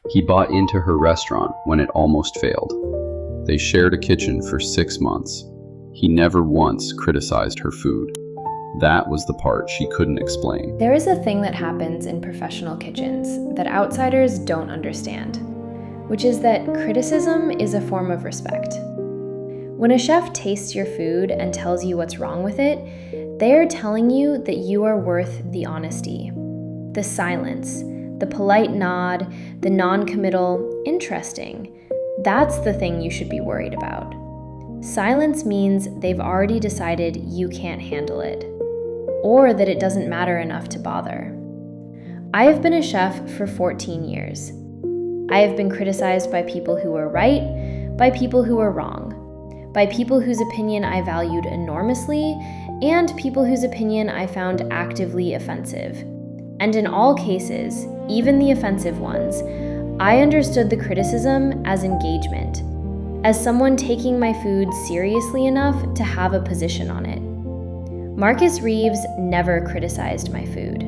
He bought into her restaurant when it almost failed. They shared a kitchen for 6 months. He never once criticized her food. That was the part she couldn't explain. There is a thing that happens in professional kitchens that outsiders don't understand, which is that criticism is a form of respect. When a chef tastes your food and tells you what's wrong with it, they are telling you that you are worth the honesty, the silence, the polite nod, the non-committal, interesting. That's the thing you should be worried about. Silence means they've already decided you can't handle it, or that it doesn't matter enough to bother. I have been a chef for 14 years. I have been criticized by people who were right, by people who were wrong, by people whose opinion I valued enormously, and people whose opinion I found actively offensive. And in all cases, even the offensive ones, I understood the criticism as engagement, as someone taking my food seriously enough to have a position on it. Marcus Reeves never criticized my food.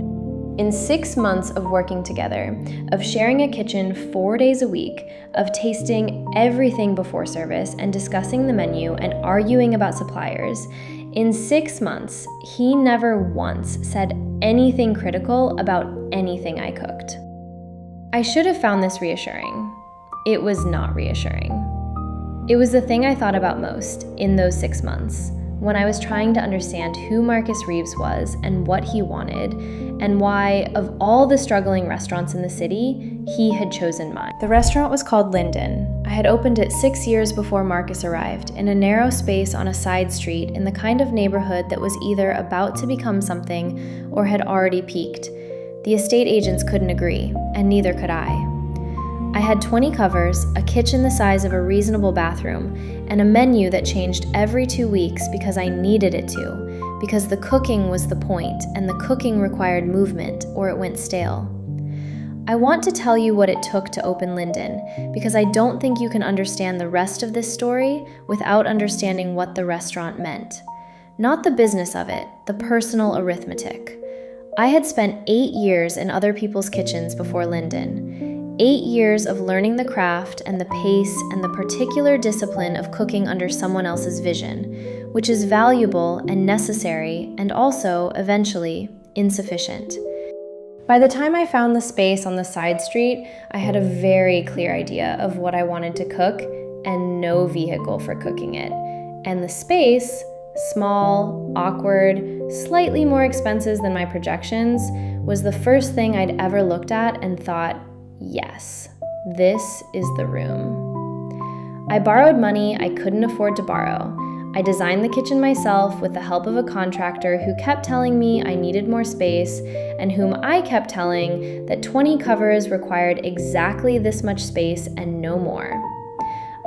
In 6 months of working together, of sharing a kitchen 4 days a week, of tasting everything before service and discussing the menu and arguing about suppliers, in 6 months, he never once said anything critical about anything I cooked. I should have found this reassuring. It was not reassuring. It was the thing I thought about most in those 6 months, when I was trying to understand who Marcus Reeves was and what he wanted, and why, of all the struggling restaurants in the city, he had chosen mine. The restaurant was called Linden. I had opened it 6 years before Marcus arrived, in a narrow space on a side street in the kind of neighborhood that was either about to become something or had already peaked. The estate agents couldn't agree, and neither could I. I had 20 covers, a kitchen the size of a reasonable bathroom, and a menu that changed every 2 weeks because I needed it to, because the cooking was the point, and the cooking required movement, or it went stale. I want to tell you what it took to open Linden, because I don't think you can understand the rest of this story without understanding what the restaurant meant. Not the business of it, the personal arithmetic. I had spent 8 years in other people's kitchens before Linden. 8 years of learning the craft and the pace and the particular discipline of cooking under someone else's vision, which is valuable and necessary and also, eventually, insufficient. By the time I found the space on the side street, I had a very clear idea of what I wanted to cook and no vehicle for cooking it. And the space, small, awkward, slightly more expensive than my projections, was the first thing I'd ever looked at and thought, yes, this is the room. I borrowed money I couldn't afford to borrow. I designed the kitchen myself with the help of a contractor who kept telling me I needed more space and whom I kept telling that 20 covers required exactly this much space and no more.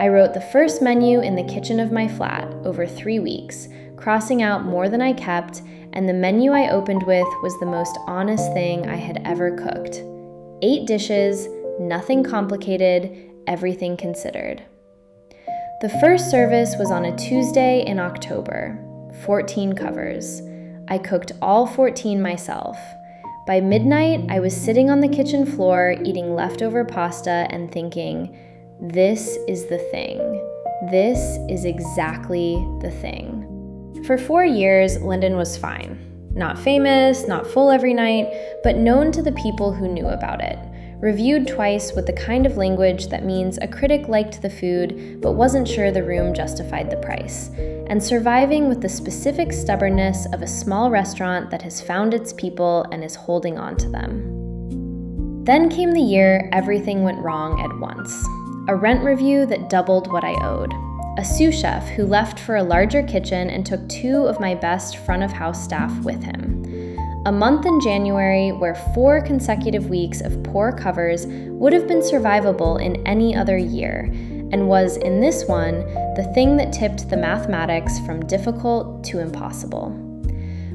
I wrote the first menu in the kitchen of my flat over 3 weeks, crossing out more than I kept, and the menu I opened with was the most honest thing I had ever cooked. 8 dishes, nothing complicated, everything considered. The first service was on a Tuesday in October, 14 covers. I cooked all 14 myself. By midnight, I was sitting on the kitchen floor eating leftover pasta and thinking, this is the thing. This is exactly the thing. For 4 years, Linden was fine. Not famous, not full every night, but known to the people who knew about it. Reviewed twice with the kind of language that means a critic liked the food but wasn't sure the room justified the price. And surviving with the specific stubbornness of a small restaurant that has found its people and is holding on to them. Then came the year everything went wrong at once. A rent review that doubled what I owed. A sous chef who left for a larger kitchen and took 2 of my best front-of-house staff with him. A month in January where 4 consecutive weeks of poor covers would have been survivable in any other year, and was, in this one, the thing that tipped the mathematics from difficult to impossible.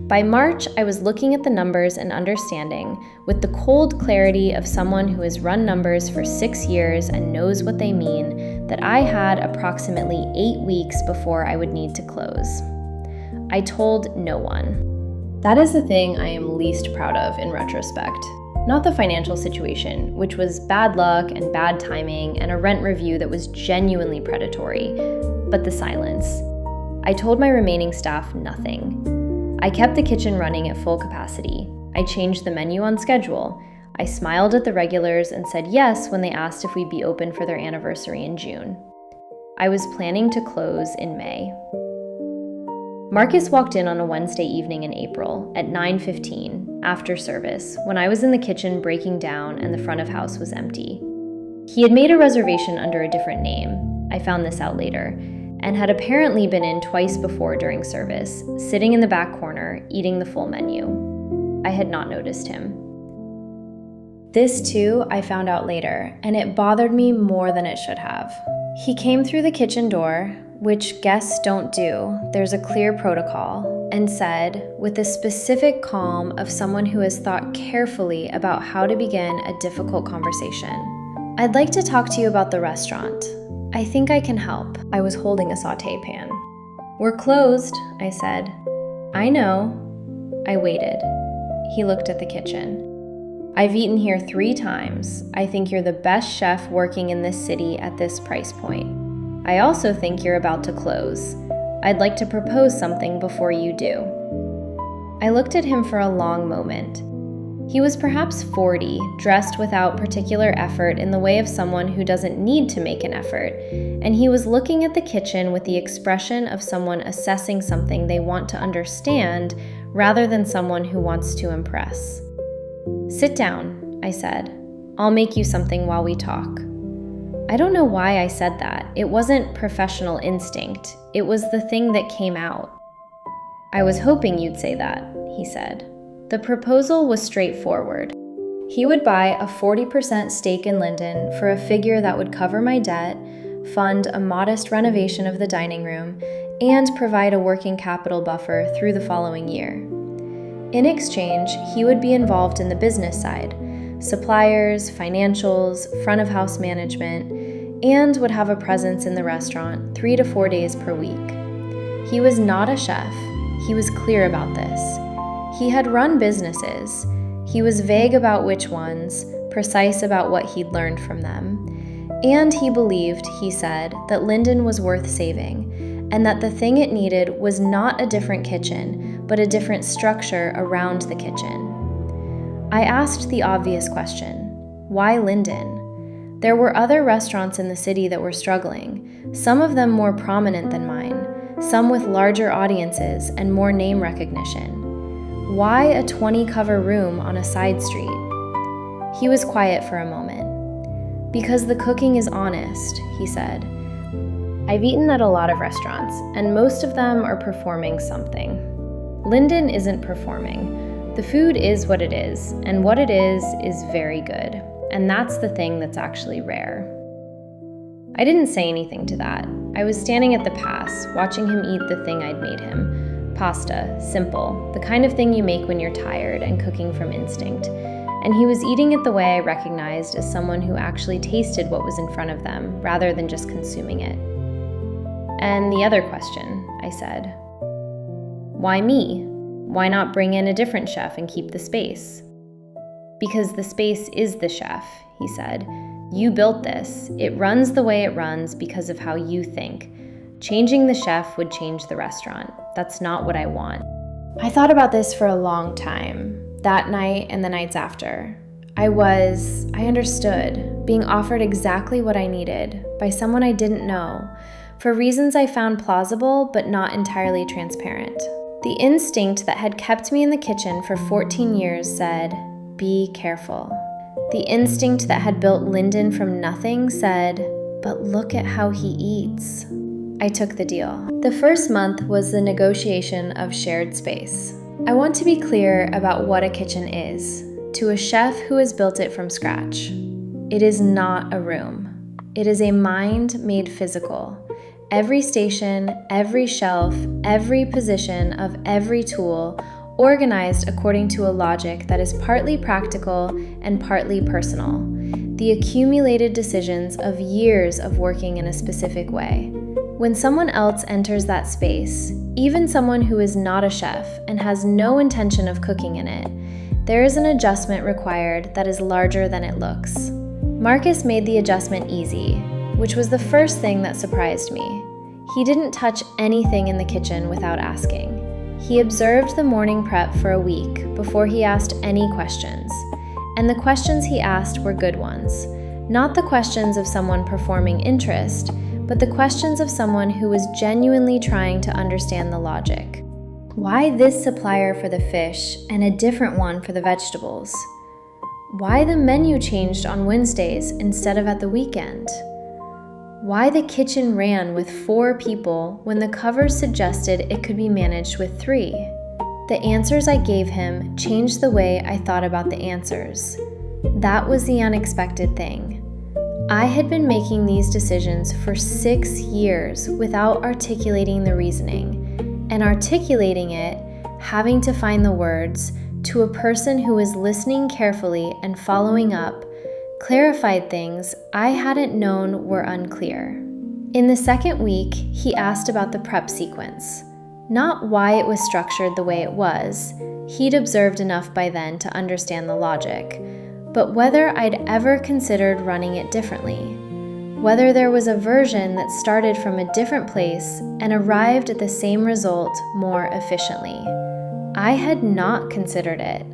By March, I was looking at the numbers and understanding, with the cold clarity of someone who has run numbers for 6 years and knows what they mean, that I had approximately 8 weeks before I would need to close. I told no one. That is the thing I am least proud of in retrospect. Not the financial situation, which was bad luck and bad timing and a rent review that was genuinely predatory, but the silence. I told my remaining staff nothing. I kept the kitchen running at full capacity. I changed the menu on schedule. I smiled at the regulars and said yes when they asked if we'd be open for their anniversary in June. I was planning to close in May. Marcus walked in on a Wednesday evening in April at 9:15 after service when I was in the kitchen breaking down and the front of house was empty. He had made a reservation under a different name, I found this out later, and had apparently been in twice before during service, sitting in the back corner, eating the full menu. I had not noticed him. This too, I found out later, and it bothered me more than it should have. He came through the kitchen door, which guests don't do, there's a clear protocol, and said, with the specific calm of someone who has thought carefully about how to begin a difficult conversation, "I'd like to talk to you about the restaurant. I think I can help." I was holding a sauté pan. "We're closed," I said. "I know." I waited. He looked at the kitchen. "I've eaten here 3 times. I think you're the best chef working in this city at this price point. I also think you're about to close. I'd like to propose something before you do." I looked at him for a long moment. He was perhaps 40, dressed without particular effort in the way of someone who doesn't need to make an effort, and he was looking at the kitchen with the expression of someone assessing something they want to understand rather than someone who wants to impress. "Sit down," I said. "I'll make you something while we talk." I don't know why I said that. It wasn't professional instinct. It was the thing that came out. "I was hoping you'd say that," he said. The proposal was straightforward. He would buy a 40% stake in Linden for a figure that would cover my debt, fund a modest renovation of the dining room, and provide a working capital buffer through the following year. In exchange, he would be involved in the business side, suppliers, financials, front of house management, and would have a presence in the restaurant 3 to 4 days per week. He was not a chef. He was clear about this. He had run businesses. He was vague about which ones, precise about what he'd learned from them. And he believed, he said, that Linden was worth saving, and that the thing it needed was not a different kitchen, but a different structure around the kitchen. I asked the obvious question, why Linden? There were other restaurants in the city that were struggling, some of them more prominent than mine, some with larger audiences and more name recognition. Why a 20-cover room on a side street? He was quiet for a moment. "Because the cooking is honest," he said. "I've eaten at a lot of restaurants, and most of them are performing something. Linden isn't performing. The food is what it is, and what it is very good. And that's the thing that's actually rare." I didn't say anything to that. I was standing at the pass, watching him eat the thing I'd made him. Pasta, simple, the kind of thing you make when you're tired and cooking from instinct. And he was eating it the way I recognized as someone who actually tasted what was in front of them, rather than just consuming it. "And the other question," I said. "Why me? Why not bring in a different chef and keep the space?" "Because the space is the chef," he said. "You built this. It runs the way it runs because of how you think. Changing the chef would change the restaurant. That's not what I want." I thought about this for a long time, that night and the nights after. I understood, being offered exactly what I needed by someone I didn't know, for reasons I found plausible but not entirely transparent. The instinct that had kept me in the kitchen for 14 years said, "Be careful." The instinct that had built Linden from nothing said, "But look at how he eats." I took the deal. The first month was the negotiation of shared space. I want to be clear about what a kitchen is, to a chef who has built it from scratch. It is not a room. It is a mind made physical. Every station, every shelf, every position of every tool, organized according to a logic that is partly practical and partly personal, the accumulated decisions of years of working in a specific way. When someone else enters that space, even someone who is not a chef and has no intention of cooking in it, there is an adjustment required that is larger than it looks. Marcus made the adjustment easy, which was the first thing that surprised me. He didn't touch anything in the kitchen without asking. He observed the morning prep for a week before he asked any questions. And the questions he asked were good ones. Not the questions of someone performing interest, but the questions of someone who was genuinely trying to understand the logic. Why this supplier for the fish and a different one for the vegetables? Why the menu changed on Wednesdays instead of at the weekend? Why the kitchen ran with 4 people when the covers suggested it could be managed with 3? The answers I gave him changed the way I thought about the answers. That was the unexpected thing. I had been making these decisions for 6 years without articulating the reasoning, and articulating it, having to find the words, to a person who was listening carefully and following up, clarified things I hadn't known were unclear. In the second week, he asked about the prep sequence. Not why it was structured the way it was, he'd observed enough by then to understand the logic, but whether I'd ever considered running it differently. Whether there was a version that started from a different place and arrived at the same result more efficiently. I had not considered it.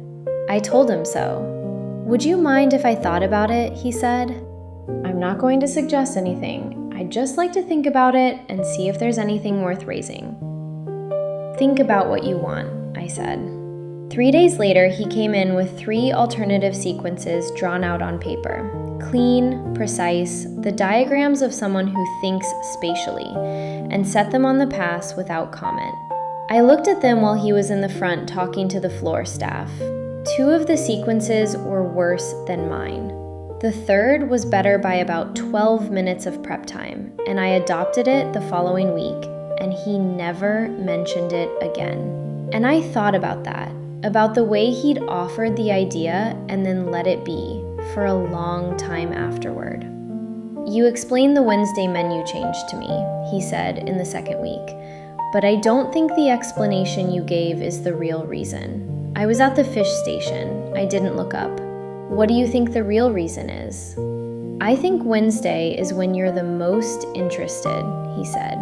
I told him so. "Would you mind if I thought about it?" he said. "I'm not going to suggest anything. I'd just like to think about it and see if there's anything worth raising." "Think about what you want," I said. 3 days later, he came in with 3 alternative sequences drawn out on paper. Clean, precise, the diagrams of someone who thinks spatially, and set them on the pass without comment. I looked at them while he was in the front talking to the floor staff. 2 of the sequences were worse than mine. The third was better by about 12 minutes of prep time, and I adopted it the following week, and he never mentioned it again. And I thought about that, about the way he'd offered the idea and then let it be for a long time afterward. "You explained the Wednesday menu change to me," he said in the second week, "but I don't think the explanation you gave is the real reason. I was at the fish station. I didn't look up. What do you think the real reason is?" "I think Wednesday is when you're the most interested," he said.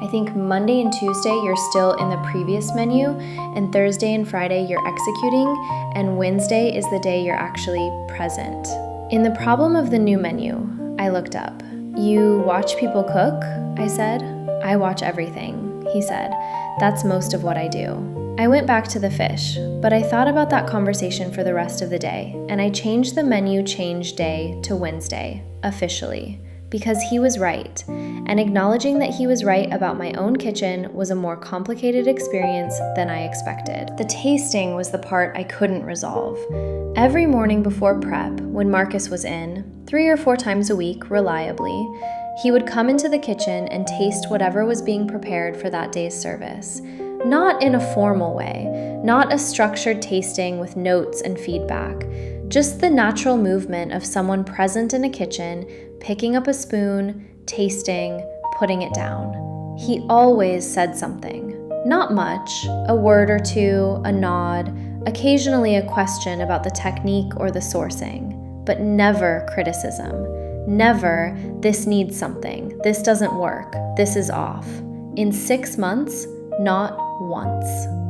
"I think Monday and Tuesday you're still in the previous menu, and Thursday and Friday you're executing, and Wednesday is the day you're actually present." In the problem of the new menu, I looked up. "You watch people cook?" I said. "I watch everything," he said. "That's most of what I do." I went back to the fish, but I thought about that conversation for the rest of the day, and I changed the menu change day to Wednesday, officially, because he was right, and acknowledging that he was right about my own kitchen was a more complicated experience than I expected. The tasting was the part I couldn't resolve. Every morning before prep, when Marcus was in, 3 or 4 times a week, reliably, he would come into the kitchen and taste whatever was being prepared for that day's service. Not in a formal way, not a structured tasting with notes and feedback, just the natural movement of someone present in a kitchen, picking up a spoon, tasting, putting it down. He always said something. Not much, a word or two, a nod, occasionally a question about the technique or the sourcing, but never criticism. Never, "This needs something, this doesn't work, this is off." In 6 months, not once.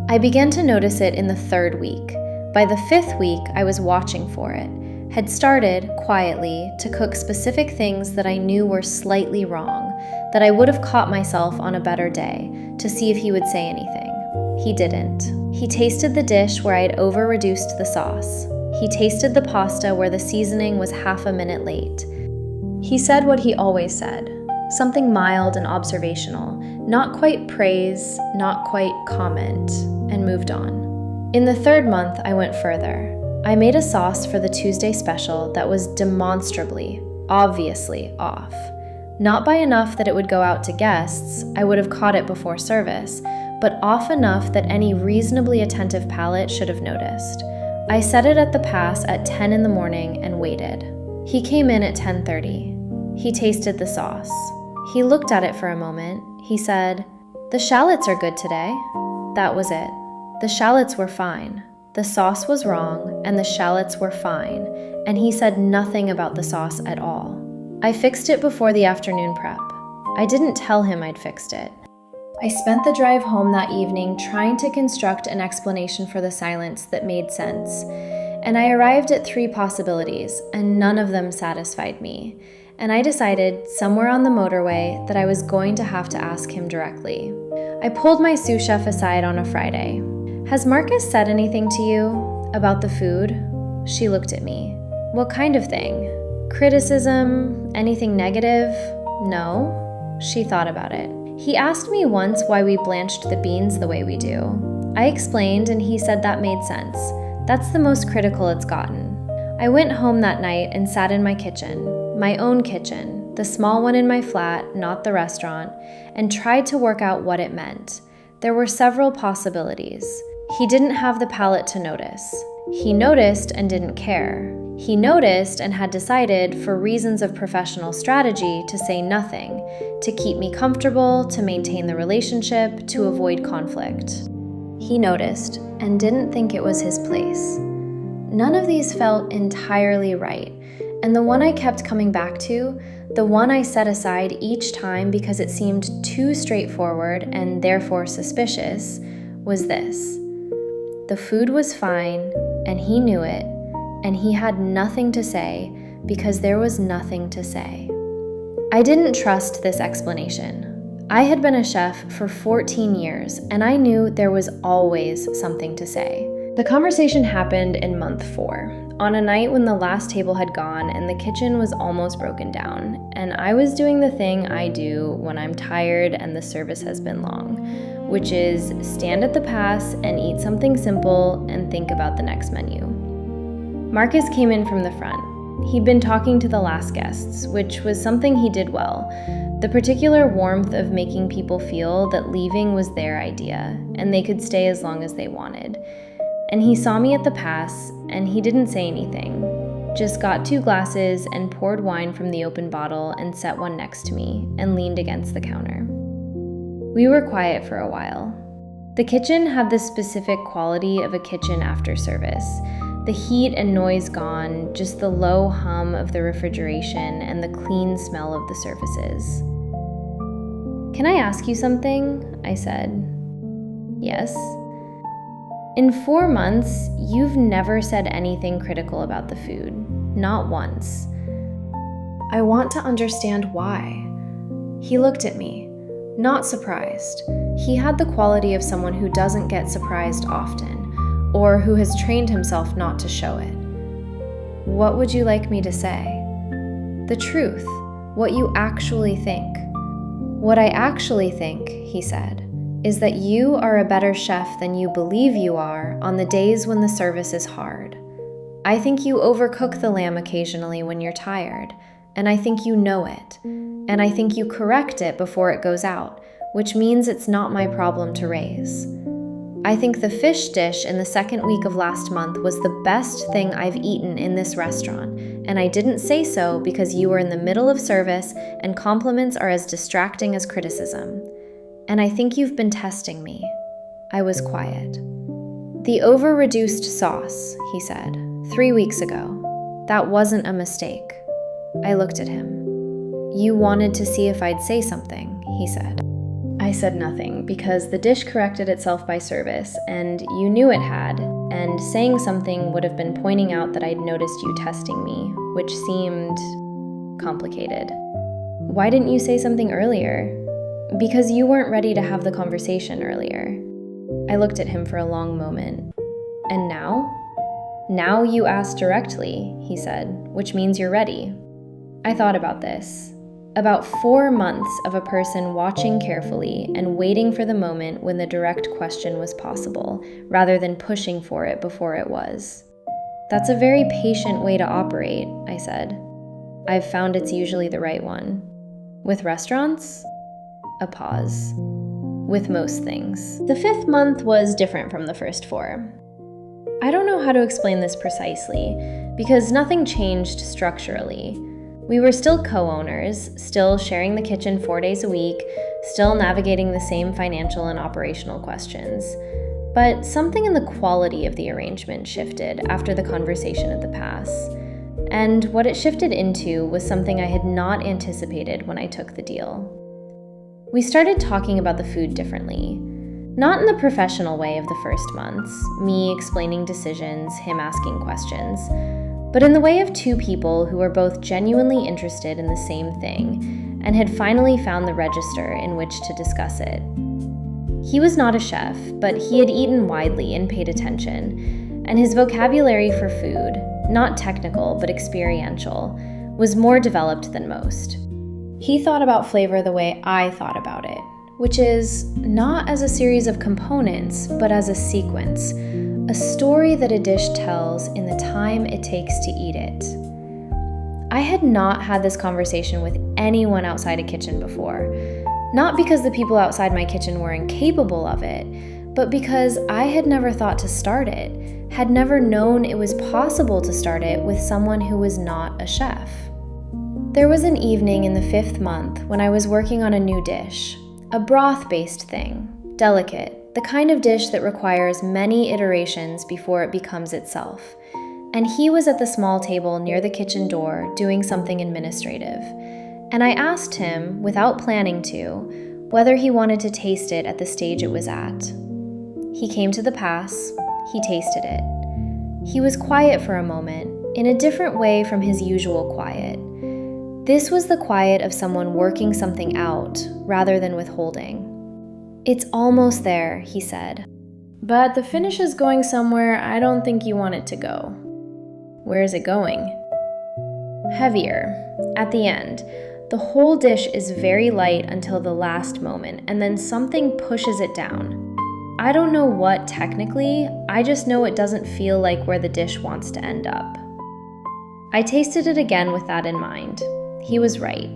I began to notice it in the 3rd week. By the 5th week, I was watching for it. Had started, quietly, to cook specific things that I knew were slightly wrong, that I would have caught myself on a better day, to see if he would say anything. He didn't. He tasted the dish where I had over-reduced the sauce. He tasted the pasta where the seasoning was half a minute late. He said what he always said, something mild and observational, not quite praise, not quite comment, and moved on. In the 3rd month, I went further. I made a sauce for the Tuesday special that was demonstrably, obviously off. Not by enough that it would go out to guests, I would have caught it before service, but off enough that any reasonably attentive palate should have noticed. I set it at the pass at 10 in the morning and waited. He came in at 10:30. He tasted the sauce. He looked at it for a moment. He said, "The shallots are good today." That was it. The shallots were fine. The sauce was wrong and the shallots were fine, and he said nothing about the sauce at all. I fixed it before the afternoon prep. I didn't tell him I'd fixed it. I spent the drive home that evening trying to construct an explanation for the silence that made sense, and I arrived at 3 possibilities, and none of them satisfied me. And I decided, somewhere on the motorway, that I was going to have to ask him directly. I pulled my sous chef aside on a Friday. "Has Marcus said anything to you about the food?" She looked at me. "What kind of thing? Criticism? Anything negative?" "No." She thought about it. "He asked me once why we blanched the beans the way we do. I explained, and he said that made sense. That's the most critical it's gotten." I went home that night and sat in my kitchen, my own kitchen, the small one in my flat, not the restaurant, and tried to work out what it meant. There were several possibilities. He didn't have the palate to notice. He noticed and didn't care. He noticed and had decided, for reasons of professional strategy, to say nothing, to keep me comfortable, to maintain the relationship, to avoid conflict. He noticed and didn't think it was his place. None of these felt entirely right, and the one I kept coming back to, the one I set aside each time because it seemed too straightforward and therefore suspicious, was this. The food was fine, and he knew it, and he had nothing to say because there was nothing to say. I didn't trust this explanation. I had been a chef for 14 years, and I knew there was always something to say. The conversation happened in month 4, on a night when the last table had gone and the kitchen was almost broken down, and I was doing the thing I do when I'm tired and the service has been long, which is stand at the pass and eat something simple and think about the next menu. Marcus came in from the front. He'd been talking to the last guests, which was something he did well. The particular warmth of making people feel that leaving was their idea, and they could stay as long as they wanted. And he saw me at the pass, and he didn't say anything, just got 2 glasses and poured wine from the open bottle and set one next to me and leaned against the counter. We were quiet for a while. The kitchen had the specific quality of a kitchen after service. The heat and noise gone, just the low hum of the refrigeration and the clean smell of the surfaces. "Can I ask you something?" I said. "Yes." "In 4 months, you've never said anything critical about the food. Not once. I want to understand why." He looked at me, not surprised. He had the quality of someone who doesn't get surprised often, or who has trained himself not to show it. "What would you like me to say?" "The truth, what you actually think." "What I actually think," he said, "is that you are a better chef than you believe you are on the days when the service is hard. I think you overcook the lamb occasionally when you're tired, and I think you know it, and I think you correct it before it goes out, which means it's not my problem to raise. I think the fish dish in the 2nd week of last month was the best thing I've eaten in this restaurant, and I didn't say so because you were in the middle of service and compliments are as distracting as criticism. And I think you've been testing me." I was quiet. "The over-reduced sauce," he said, 3 weeks ago. "That wasn't a mistake." I looked at him. "You wanted to see if I'd say something," he said. I said nothing because the dish corrected itself by service, and you knew it had, and saying something would have been pointing out that I'd noticed you testing me, which seemed complicated. "Why didn't you say something earlier?" "Because you weren't ready to have the conversation earlier." I looked at him for a long moment. "And now?" "Now you asked directly," he said, "which means you're ready." I thought about this. About 4 months of a person watching carefully and waiting for the moment when the direct question was possible, rather than pushing for it before it was. "That's a very patient way to operate," I said. "I've found it's usually the right one." "With restaurants?" A pause. "With most things." The 5th month was different from the first 4. I don't know how to explain this precisely, because nothing changed structurally. We were still co-owners, still sharing the kitchen 4 days a week, still navigating the same financial and operational questions. But something in the quality of the arrangement shifted after the conversation at the pass. And what it shifted into was something I had not anticipated when I took the deal. We started talking about the food differently. Not in the professional way of the first months, me explaining decisions, him asking questions, but in the way of two people who were both genuinely interested in the same thing and had finally found the register in which to discuss it. He was not a chef, but he had eaten widely and paid attention, and his vocabulary for food, not technical but experiential, was more developed than most. He thought about flavor the way I thought about it, which is not as a series of components, but as a sequence, a story that a dish tells in the time it takes to eat it. I had not had this conversation with anyone outside a kitchen before. Not because the people outside my kitchen were incapable of it, but because I had never thought to start it, had never known it was possible to start it with someone who was not a chef. There was an evening in the 5th month when I was working on a new dish, a broth-based thing, delicate, the kind of dish that requires many iterations before it becomes itself. And he was at the small table near the kitchen door doing something administrative. And I asked him, without planning to, whether he wanted to taste it at the stage it was at. He came to the pass, he tasted it. He was quiet for a moment, in a different way from his usual quiet. This was the quiet of someone working something out, rather than withholding. "It's almost there," he said. "But the finish is going somewhere I don't think you want it to go." "Where is it going?" "Heavier, at the end. The whole dish is very light until the last moment, and then something pushes it down. I don't know what technically, I just know it doesn't feel like where the dish wants to end up." I tasted it again with that in mind. He was right.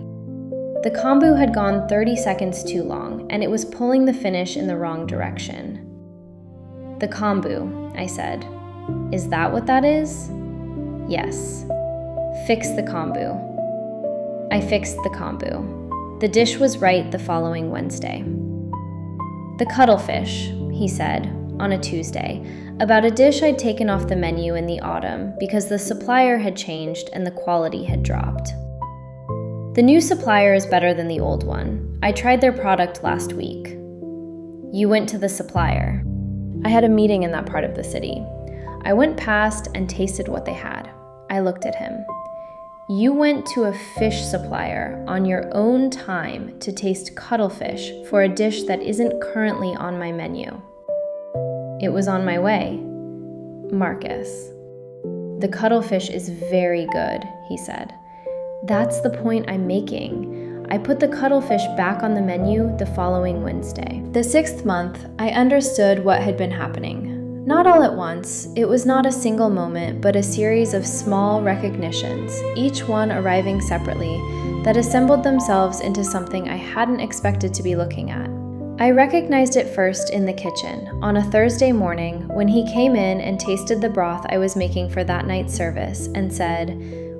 The kombu had gone 30 seconds too long, and it was pulling the finish in the wrong direction. "The kombu," I said. "Is that what that is?" "Yes. Fix the kombu." I fixed the kombu. The dish was right the following Wednesday. "The cuttlefish," he said, on a Tuesday, about a dish I'd taken off the menu in the autumn because the supplier had changed and the quality had dropped. "The new supplier is better than the old one. I tried their product last week." "You went to the supplier." I had a meeting in that part of the city. I went past and tasted what they had. I looked at him. "You went to a fish supplier on your own time to taste cuttlefish for a dish that isn't currently on my menu." "It was on my way." "Marcus, the cuttlefish is very good," he said. "That's the point I'm making. I put the cuttlefish back on the menu the following Wednesday." The 6th month, I understood what had been happening. Not all at once, it was not a single moment, but a series of small recognitions, each one arriving separately, that assembled themselves into something I hadn't expected to be looking at. I recognized it first in the kitchen, on a Thursday morning, when he came in and tasted the broth I was making for that night's service, and said,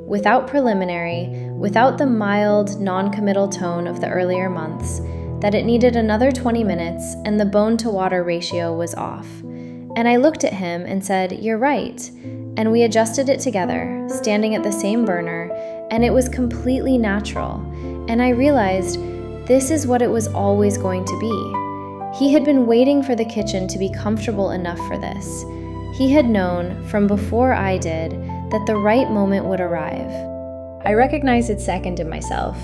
without preliminary, without the mild, non-committal tone of the earlier months, that it needed another 20 minutes and the bone-to-water ratio was off. And I looked at him and said, "You're right." And we adjusted it together, standing at the same burner, and it was completely natural. And I realized this is what it was always going to be. He had been waiting for the kitchen to be comfortable enough for this. He had known, from before I did, that the right moment would arrive. I recognized it second in myself.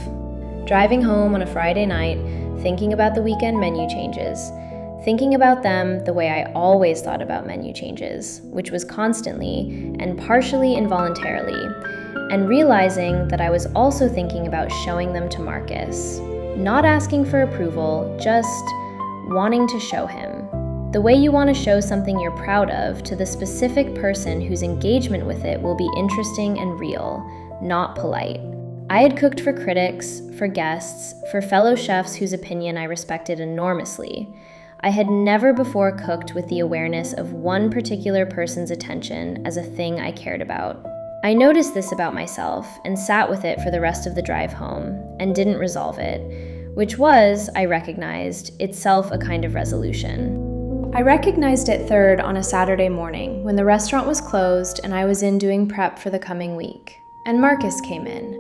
Driving home on a Friday night, thinking about the weekend menu changes, thinking about them the way I always thought about menu changes, which was constantly and partially involuntarily, and realizing that I was also thinking about showing them to Marcus. Not asking for approval, just wanting to show him. The way you want to show something you're proud of to the specific person whose engagement with it will be interesting and real, not polite. I had cooked for critics, for guests, for fellow chefs whose opinion I respected enormously. I had never before cooked with the awareness of one particular person's attention as a thing I cared about. I noticed this about myself and sat with it for the rest of the drive home and didn't resolve it, which was, I recognized, itself a kind of resolution. I recognized it third on a Saturday morning when the restaurant was closed and I was in doing prep for the coming week. And Marcus came in,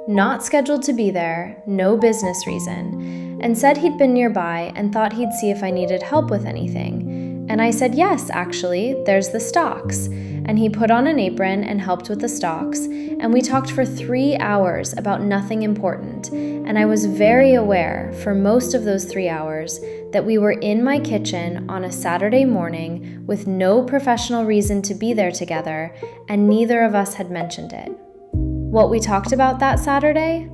not scheduled to be there, no business reason, and said he'd been nearby and thought he'd see if I needed help with anything. And I said, yes, actually, there's the stocks. And he put on an apron and helped with the stocks, and we talked for 3 hours about nothing important. And I was very aware for most of those 3 hours that we were in my kitchen on a Saturday morning with no professional reason to be there together, and neither of us had mentioned it. What we talked about that Saturday?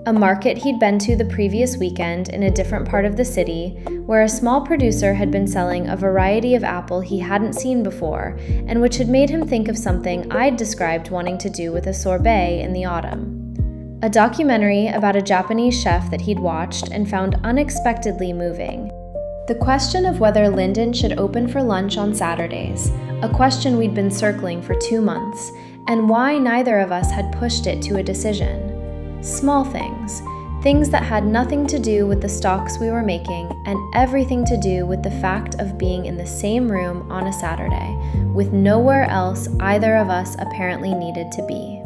A market he'd been to the previous weekend in a different part of the city, where a small producer had been selling a variety of apple he hadn't seen before, and which had made him think of something I'd described wanting to do with a sorbet in the autumn. A documentary about a Japanese chef that he'd watched and found unexpectedly moving. The question of whether Linden should open for lunch on Saturdays, a question we'd been circling for 2 months, and why neither of us had pushed it to a decision. Small things that had nothing to do with the stocks we were making and everything to do with the fact of being in the same room on a Saturday, with nowhere else either of us apparently needed to be.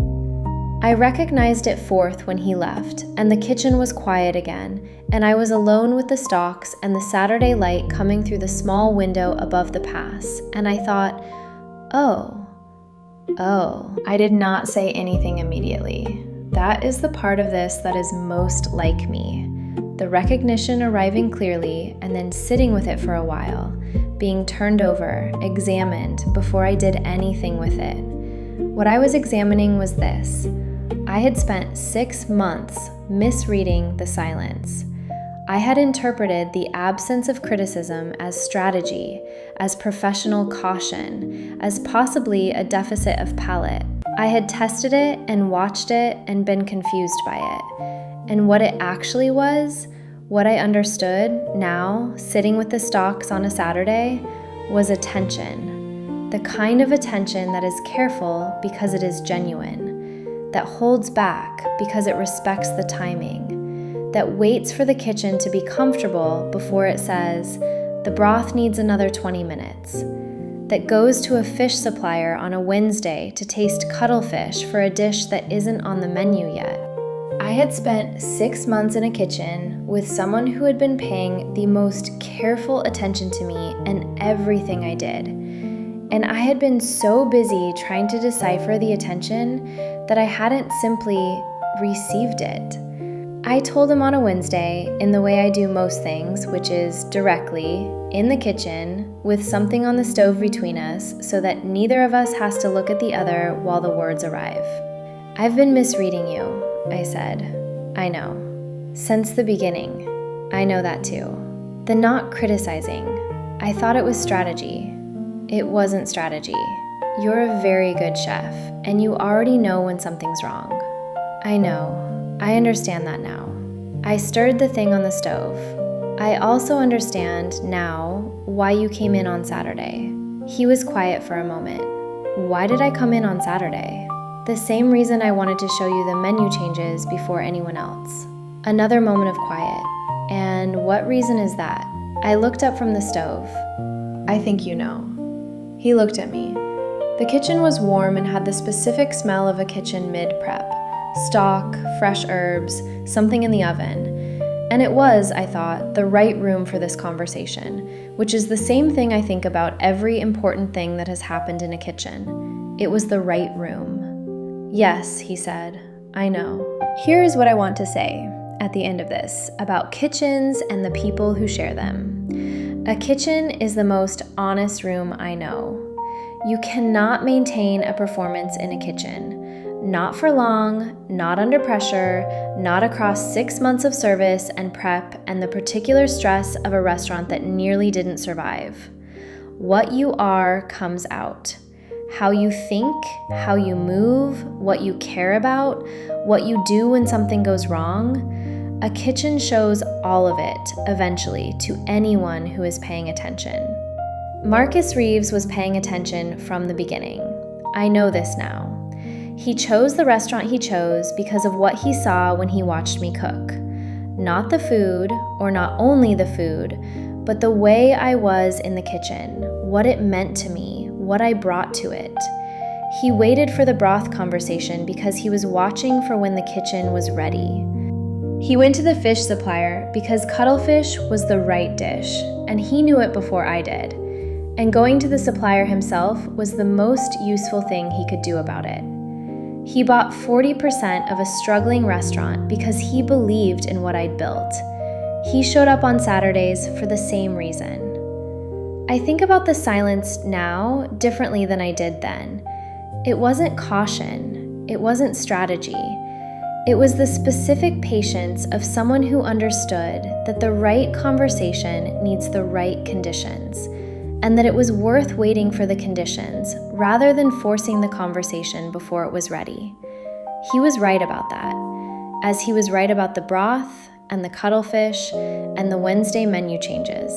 I recognized it fourth when he left, and the kitchen was quiet again, and I was alone with the stocks and the Saturday light coming through the small window above the pass, and I thought, oh. I did not say anything immediately. That is the part of this that is most like me. The recognition arriving clearly and then sitting with it for a while, being turned over, examined before I did anything with it. What I was examining was this. I had spent 6 months misreading the silence. I had interpreted the absence of criticism as strategy, as professional caution, as possibly a deficit of palate. I had tested it and watched it and been confused by it. And what it actually was, what I understood now, sitting with the stocks on a Saturday, was attention. The kind of attention that is careful because it is genuine, that holds back because it respects the timing, that waits for the kitchen to be comfortable before it says, the broth needs another 20 minutes. That goes to a fish supplier on a Wednesday to taste cuttlefish for a dish that isn't on the menu yet. I had spent 6 months in a kitchen with someone who had been paying the most careful attention to me and everything I did. And I had been so busy trying to decipher the attention that I hadn't simply received it. I told him on a Wednesday, in the way I do most things, which is directly, in the kitchen, with something on the stove between us so that neither of us has to look at the other while the words arrive. I've been misreading you, I said. I know. Since the beginning. I know that too. The not criticizing. I thought it was strategy. It wasn't strategy. You're a very good chef, and you already know when something's wrong. I know. I understand that now. I stirred the thing on the stove. I also understand now why you came in on Saturday. He was quiet for a moment. Why did I come in on Saturday? The same reason I wanted to show you the menu changes before anyone else. Another moment of quiet. And what reason is that? I looked up from the stove. I think you know. He looked at me. The kitchen was warm and had the specific smell of a kitchen mid-prep. Stock, fresh herbs, something in the oven. And it was, I thought, the right room for this conversation, which is the same thing I think about every important thing that has happened in a kitchen. It was the right room. Yes, he said, I know. Here is what I want to say at the end of this about kitchens and the people who share them. A kitchen is the most honest room I know. You cannot maintain a performance in a kitchen. Not for long, not under pressure, not across 6 months of service and prep and the particular stress of a restaurant that nearly didn't survive. What you are comes out. How you think, how you move, what you care about, what you do when something goes wrong. A kitchen shows all of it, eventually, to anyone who is paying attention. Marcus Reeves was paying attention from the beginning. I know this now. He chose the restaurant he chose because of what he saw when he watched me cook. Not the food, or not only the food, but the way I was in the kitchen, what it meant to me, what I brought to it. He waited for the broth conversation because he was watching for when the kitchen was ready. He went to the fish supplier because cuttlefish was the right dish, and he knew it before I did. And going to the supplier himself was the most useful thing he could do about it. He bought 40% of a struggling restaurant because he believed in what I'd built. He showed up on Saturdays for the same reason. I think about the silence now differently than I did then. It wasn't caution. It wasn't strategy. It was the specific patience of someone who understood that the right conversation needs the right conditions, and that it was worth waiting for the conditions rather than forcing the conversation before it was ready. He was right about that, as he was right about the broth and the cuttlefish and the Wednesday menu changes.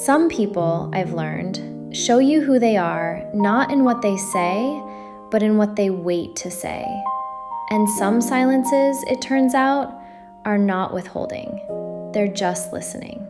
Some people, I've learned, show you who they are not in what they say, but in what they wait to say. And some silences, it turns out, are not withholding. They're just listening.